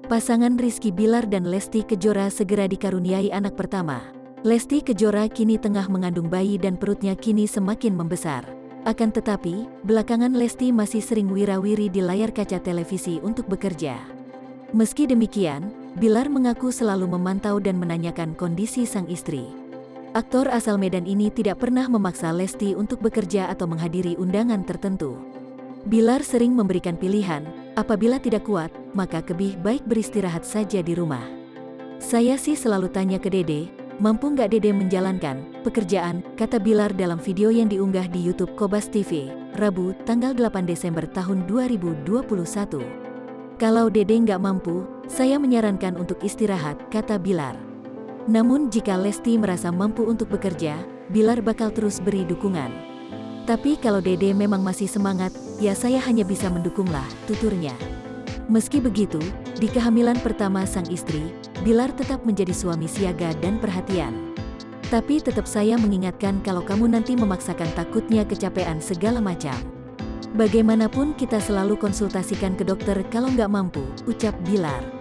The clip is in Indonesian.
Pasangan Rizky Bilar dan Lesti Kejora segera dikaruniai anak pertama. Lesti Kejora kini tengah mengandung bayi dan perutnya kini semakin membesar. Akan tetapi, belakangan Lesti masih sering wira-wiri di layar kaca televisi untuk bekerja. Meski demikian, Bilar mengaku selalu memantau dan menanyakan kondisi sang istri. Aktor asal Medan ini tidak pernah memaksa Lesti untuk bekerja atau menghadiri undangan tertentu. Bilar sering memberikan pilihan, apabila tidak kuat, maka lebih baik beristirahat saja di rumah. Saya sih selalu tanya ke Dede, mampu nggak Dede menjalankan pekerjaan, kata Bilar dalam video yang diunggah di YouTube Kobas TV, Rabu, tanggal 8 Desember tahun 2021. Kalau Dede nggak mampu, saya menyarankan untuk istirahat, kata Bilar. Namun jika Lesti merasa mampu untuk bekerja, Bilar bakal terus beri dukungan. Tapi kalau Dede memang masih semangat, ya saya hanya bisa mendukunglah, tuturnya. Meski begitu, di kehamilan pertama sang istri, Bilar tetap menjadi suami siaga dan perhatian. Tapi tetap saya mengingatkan kalau kamu nanti memaksakan takutnya kecapean segala macam. Bagaimanapun kita selalu konsultasikan ke dokter kalau nggak mampu, ucap Bilar.